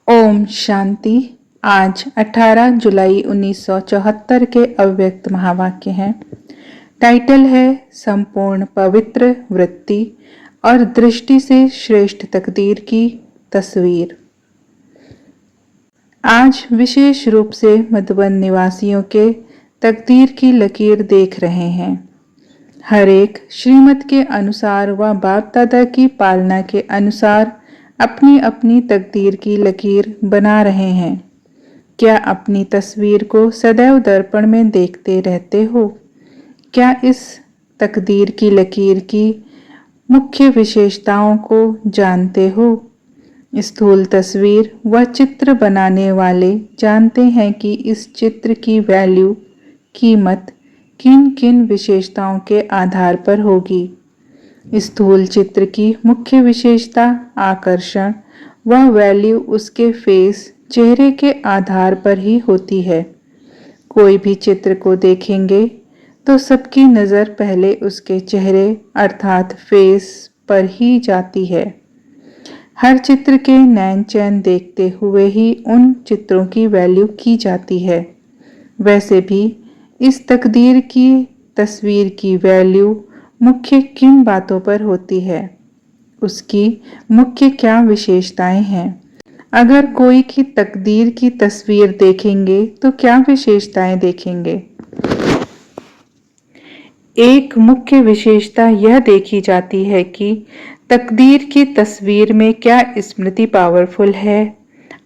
ओम शांति। आज 18 जुलाई 1974 के अव्यक्त महावाक्य हैं। टाइटल है संपूर्ण पवित्र वृत्ति और दृष्टि से श्रेष्ठ तकदीर की तस्वीर। आज विशेष रूप से मधुबन निवासियों के तकदीर की लकीर देख रहे हैं। हर एक श्रीमत के अनुसार व बाप दादा की पालना के अनुसार अपनी अपनी तकदीर की लकीर बना रहे हैं। क्या अपनी तस्वीर को सदैव दर्पण में देखते रहते हो? क्या इस तकदीर की लकीर की मुख्य विशेषताओं को जानते हो? स्थूल तस्वीर व चित्र बनाने वाले जानते हैं कि इस चित्र की वैल्यू, कीमत किन किन विशेषताओं के आधार पर होगी। स्थूल चित्र की मुख्य विशेषता आकर्षण व वैल्यू उसके फेस, चेहरे के आधार पर ही होती है। कोई भी चित्र को देखेंगे तो सबकी नज़र पहले उसके चेहरे अर्थात फेस पर ही जाती है। हर चित्र के नैन चैन देखते हुए ही उन चित्रों की वैल्यू की जाती है। वैसे भी इस तकदीर की तस्वीर की वैल्यू मुख्य किन बातों पर होती है, उसकी मुख्य क्या विशेषताएं हैं। अगर कोई की तकदीर की तस्वीर देखेंगे तो क्या विशेषताएं देखेंगे। एक मुख्य विशेषता यह देखी जाती है कि तकदीर की तस्वीर में क्या स्मृति पावरफुल है,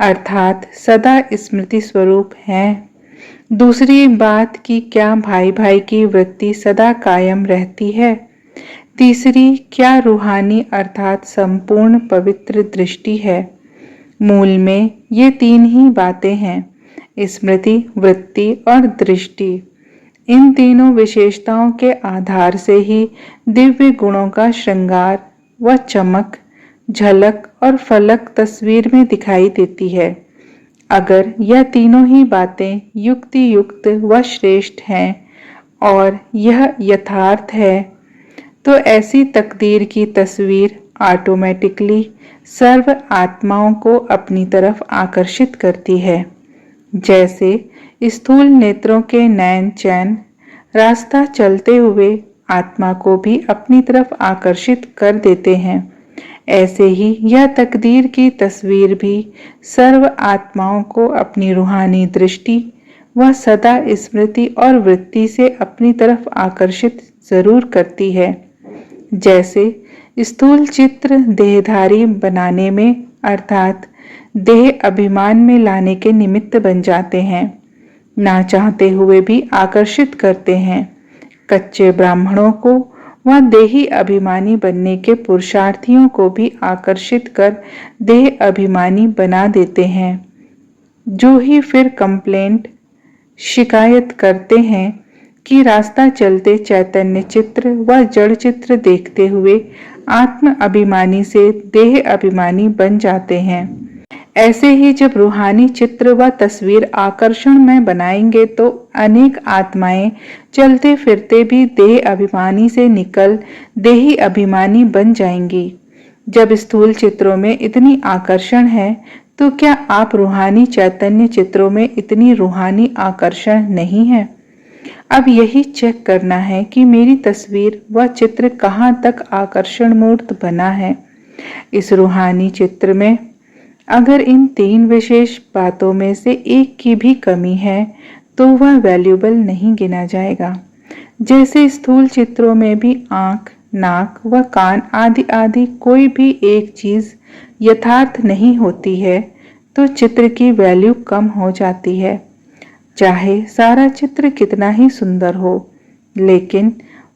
अर्थात सदा स्मृति स्वरूप है। दूसरी बात कि क्या भाई भाई की वृत्ति सदा कायम रहती है। तीसरी, क्या रूहानी अर्थात संपूर्ण पवित्र दृष्टि है। मूल में ये तीन ही बातें हैं, स्मृति, वृत्ति और दृष्टि। इन तीनों विशेषताओं के आधार से ही दिव्य गुणों का श्रृंगार व चमक, झलक और फलक तस्वीर में दिखाई देती है। अगर यह तीनों ही बातें युक्ति युक्त व श्रेष्ठ हैं और यह यथार्थ है तो ऐसी तकदीर की तस्वीर ऑटोमेटिकली सर्व आत्माओं को अपनी तरफ आकर्षित करती है। जैसे स्थूल नेत्रों के नैन चैन रास्ता चलते हुए आत्मा को भी अपनी तरफ आकर्षित कर देते हैं, ऐसे ही यह तकदीर की तस्वीर भी सर्व आत्माओं को अपनी रूहानी दृष्टि व सदा स्मृति और वृत्ति से अपनी तरफ आकर्षित जरूर करती है। जैसे स्थूल चित्र देहधारी बनाने में अर्थात देह अभिमान में लाने के निमित्त बन जाते हैं, ना चाहते हुए भी आकर्षित करते हैं। कच्चे ब्राह्मणों को व देही अभिमानी बनने के पुरुषार्थियों को भी आकर्षित कर देह अभिमानी बना देते हैं, जो ही फिर कंप्लेंट शिकायत करते हैं कि रास्ता चलते चैतन्य चित्र व जड़ चित्र देखते हुए आत्म अभिमानी से देह अभिमानी बन जाते हैं। ऐसे ही जब रूहानी चित्र व तस्वीर आकर्षण में बनाएंगे तो अनेक आत्माएं चलते फिरते भी देह अभिमानी से निकल देही अभिमानी बन जाएंगी। जब स्थूल चित्रों में इतनी आकर्षण है तो क्या आप रूहानी चैतन्य चित्रों में इतनी रूहानी आकर्षण नहीं है। अब यही चेक करना है कि मेरी तस्वीर व चित्र कहाँ तक आकर्षण मूर्त बना है। इस रूहानी चित्र में अगर इन तीन विशेष बातों में से एक की भी कमी है तो वह वैल्यूबल नहीं गिना जाएगा। जैसे स्थूल चित्रों में भी आंख, नाक व कान आदि आदि कोई भी एक चीज यथार्थ नहीं होती है तो चित्र की वैल्यू कम हो जाती है। चाहे सारा चित्र कितना ही सुंदर हो, लेकिन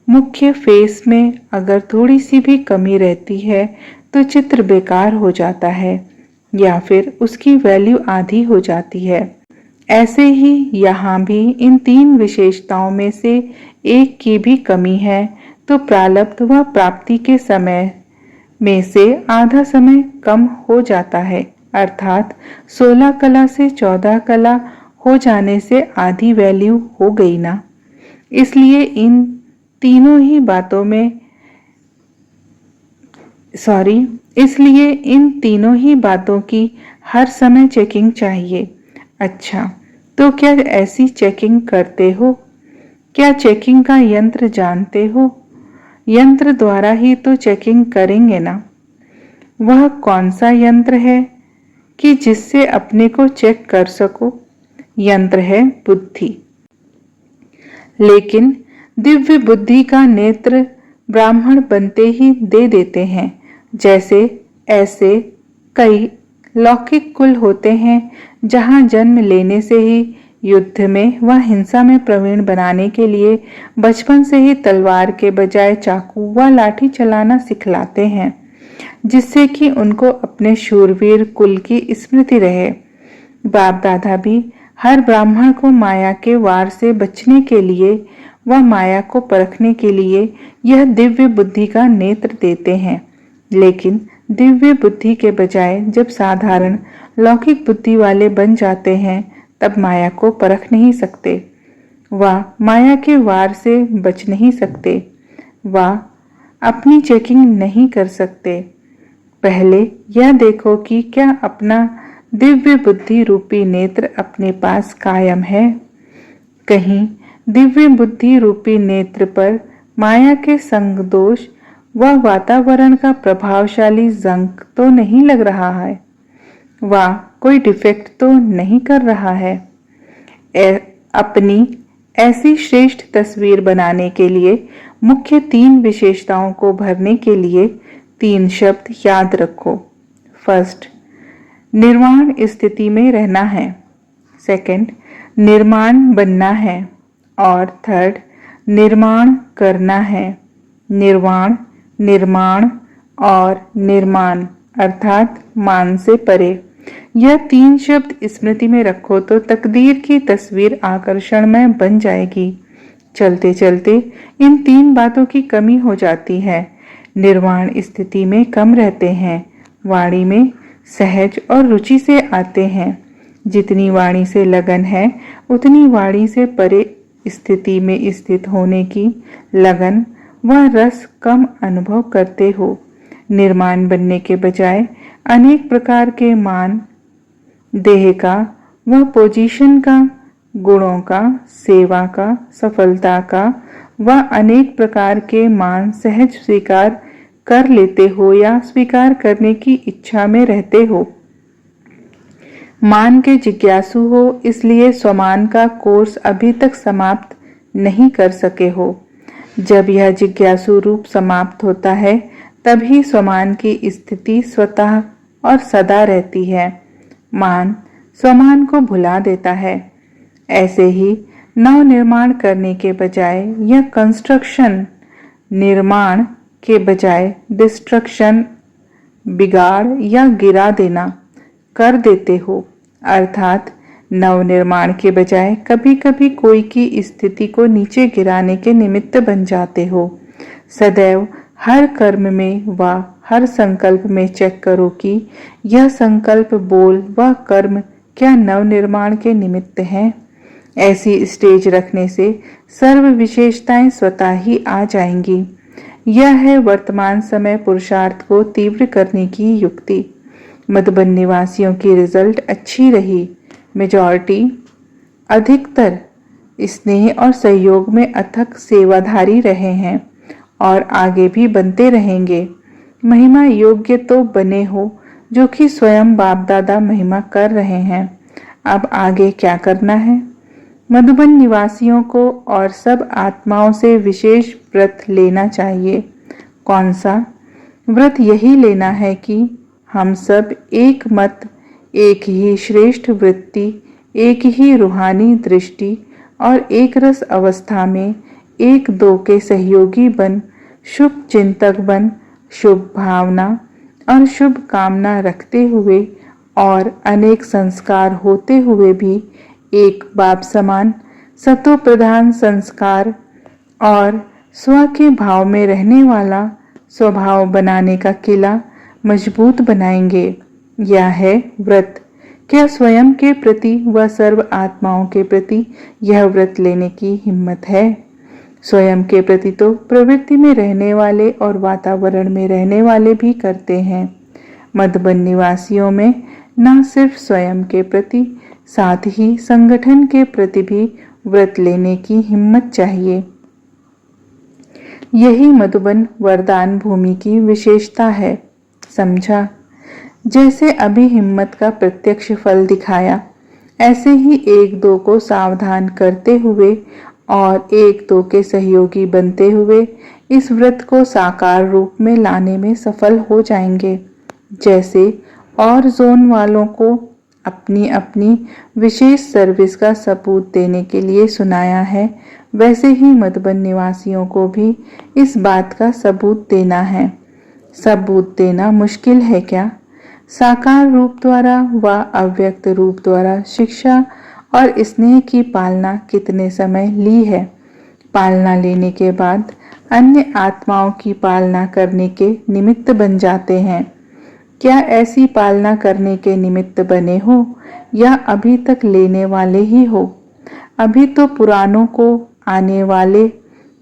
मुख्य फेस में अगर थोड़ी सी भी कमी रहती है तो चित्र बेकार हो जाता है या फिर उसकी वैल्यू आधी हो जाती है। ऐसे ही यहाँ भी इन तीन विशेषताओं में से एक की भी कमी है तो प्रारब्ध व प्राप्ति के समय में से आधा समय कम हो जाता है, अर्थात 16 कला से 14 कला हो जाने से आधी वैल्यू हो गई ना। इसलिए इन तीनों ही बातों में इसलिए इन तीनों ही बातों की हर समय चेकिंग चाहिए। अच्छा, तो क्या ऐसी चेकिंग करते हो? क्या चेकिंग का यंत्र जानते हो? यंत्र द्वारा ही तो चेकिंग करेंगे ना। वह कौन सा यंत्र है कि जिससे अपने को चेक कर सको? यंत्र है बुद्धि। लेकिन दिव्य बुद्धि का नेत्र ब्राह्मण बनते ही दे देते हैं। जैसे ऐसे कई लौकिक कुल होते हैं जहां जन्म लेने से ही युद्ध में व हिंसा में प्रवीण बनाने के लिए बचपन से ही तलवार के बजाय चाकू व लाठी चलाना सिखलाते हैं, जिससे कि उनको अपने शूरवीर कुल की स्मृति रहे। बाप दादा भी हर ब्राह्मण को माया के वार से बचने के लिए व माया को परखने के लिए यह दिव्य बुद्धि का नेत्र देते हैं। लेकिन दिव्य बुद्धि के बजाय जब साधारण लौकिक बुद्धि वाले बन जाते हैं तब माया को परख नहीं सकते व माया के वार से बच नहीं सकते व अपनी चेकिंग नहीं कर सकते। पहले यह देखो कि क्या अपना दिव्य बुद्धि रूपी नेत्र अपने पास कायम है। कहीं दिव्य बुद्धि रूपी नेत्र पर माया के संग दोष व वातावरण का प्रभावशाली जंक तो नहीं लग रहा है व कोई डिफेक्ट तो नहीं कर रहा है। अपनी ऐसी श्रेष्ठ तस्वीर बनाने के लिए मुख्य 3 विशेषताओं को भरने के लिए 3 शब्द याद रखो। फर्स्ट, निर्वाण स्थिति में रहना है। सेकंड, निर्माण बनना है। और थर्ड, निर्माण करना है। निर्वाण, निर्माण और निर्माण अर्थात मान से परे। यह 3 शब्द स्मृति में रखो तो तकदीर की तस्वीर आकर्षण में बन जाएगी। चलते चलते इन 3 बातों की कमी हो जाती है। निर्वाण स्थिति में कम रहते हैं, वाणी में सहज और रुचि से आते हैं। जितनी वाणी से लगन है उतनी वाणी से परे स्थिति में स्थित होने की लगन व रस कम अनुभव करते हो। निर्माण बनने के बजाय अनेक प्रकार के मान, देह का व पोजीशन का, गुणों का, सेवा का, सफलता का व अनेक प्रकार के मान सहज स्वीकार कर लेते हो या स्वीकार करने की इच्छा में रहते हो। मान के जिज्ञासु हो, इसलिए स्वमान का कोर्स अभी तक समाप्त नहीं कर सके हो। जब यह जिज्ञासु रूप समाप्त होता है तभी स्वमान की स्थिति स्वतः और सदा रहती है। मान स्वमान को भुला देता है। ऐसे ही नव निर्माण करने के बजाय यह कंस्ट्रक्शन, निर्माण के बजाय डिस्ट्रक्शन, बिगाड़ या गिरा देना कर देते हो। अर्थात नव निर्माण के बजाय कभी कभी कोई की स्थिति को नीचे गिराने के निमित्त बन जाते हो। सदैव हर कर्म में व हर संकल्प में चेक करो कि यह संकल्प, बोल व कर्म क्या नव निर्माण के निमित्त है। ऐसी स्टेज रखने से सर्व विशेषताएं स्वतः ही आ जाएंगी। यह है वर्तमान समय पुरुषार्थ को तीव्र करने की युक्ति। मधुबन निवासियों की रिजल्ट अच्छी रही। मेजॉरिटी अधिकतर स्नेह और सहयोग में अथक सेवाधारी रहे हैं और आगे भी बनते रहेंगे। महिमा योग्य तो बने हो जो कि स्वयं बाप दादा महिमा कर रहे हैं। अब आगे क्या करना है? मधुबन निवासियों को और सब आत्माओं से विशेष व्रत लेना चाहिए। कौन सा व्रत? यही लेना है कि हम सब एक मत, एक ही श्रेष्ठ वृत्ति, एक ही रूहानी दृष्टि और एक रस अवस्था में एक दो के सहयोगी बन, शुभ चिंतक बन, शुभ भावना और शुभ कामना रखते हुए और अनेक संस्कार होते हुए भी एक बाप समान सतो प्रधान संस्कार और स्व के भाव में रहने वाला स्वभाव बनाने का किला मजबूत बनाएंगे। यह है व्रत। क्या स्वयं के प्रति व सर्व आत्माओं के प्रति यह व्रत लेने की हिम्मत है? स्वयं के प्रति तो प्रवृत्ति में रहने वाले और वातावरण में रहने वाले भी करते हैं। मधुबन निवासियों में न सिर्फ स्वयं के प्रति, साथ ही संगठन के प्रति भी व्रत लेने की हिम्मत चाहिए। यही मधुबन वरदान भूमि की विशेषता है। समझा? जैसे अभी हिम्मत का प्रत्यक्ष फल दिखाया, ऐसे ही एक दो को सावधान करते हुए और एक दो के सहयोगी बनते हुए इस व्रत को साकार रूप में लाने में सफल हो जाएंगे। जैसे और जोन वालों को अपनी अपनी विशेष सर्विस का सबूत देने के लिए सुनाया है, वैसे ही मधुबन निवासियों को भी इस बात का सबूत देना है। सबूत देना मुश्किल है क्या? साकार रूप द्वारा व अव्यक्त रूप द्वारा शिक्षा और स्नेह की पालना कितने समय ली है। पालना लेने के बाद अन्य आत्माओं की पालना करने के निमित्त बन जाते हैं। क्या ऐसी पालना करने के निमित्त बने हो या अभी तक लेने वाले ही हो? अभी तो पुरानों को आने वाले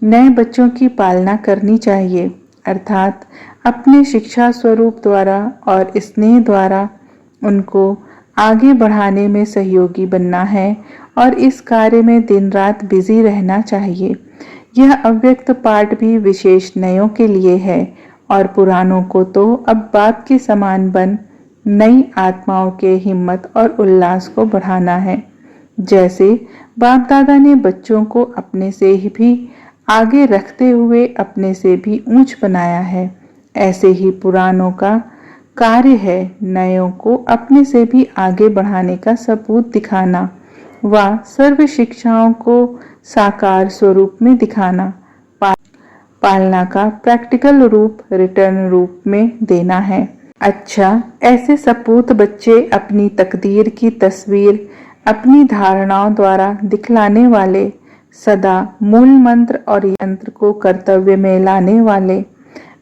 नए बच्चों की पालना करनी चाहिए, अर्थात अपने शिक्षा स्वरूप द्वारा और स्नेह द्वारा उनको आगे बढ़ाने में सहयोगी बनना है और इस कार्य में दिन रात बिजी रहना चाहिए। यह अव्यक्त पाठ भी विशेष नयों के लिए है और पुरानों को तो अब बाप के समान बन नई आत्माओं के हिम्मत और उल्लास को बढ़ाना है। जैसे बाप दादा ने बच्चों को अपने से ही भी आगे रखते हुए अपने से भी ऊंच बनाया है, ऐसे ही पुरानों का कार्य है नयों को अपने से भी आगे बढ़ाने का सबूत दिखाना व सर्व शिक्षाओं को साकार स्वरूप में दिखाना, पालना का प्रैक्टिकल रूप रिटर्न रूप में देना है। अच्छा, ऐसे सपूत बच्चे अपनी तकदीर की तस्वीर अपनी धारणाओं द्वारा दिखलाने वाले, सदा मूल मंत्र और यंत्र को कर्तव्य में लाने वाले,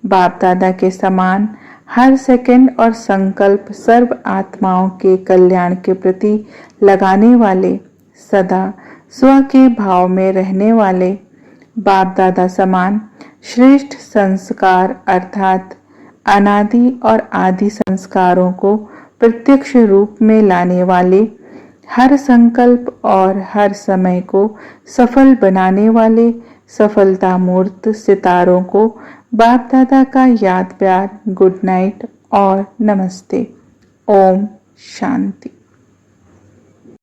बाप दादा के समान हर सेकंड और संकल्प सर्व आत्माओं के कल्याण के प्रति लगाने वाले, सदा स्व के भाव में रहने वाले, बाप दादा समान श्रेष्ठ संस्कार अर्थात अनादि और आदि संस्कारों को प्रत्यक्ष रूप में लाने वाले, हर संकल्प और हर समय को सफल बनाने वाले सफलता मूर्त सितारों को बाप दादा का याद प्यार, गुड नाइट और नमस्ते। ओम शांति।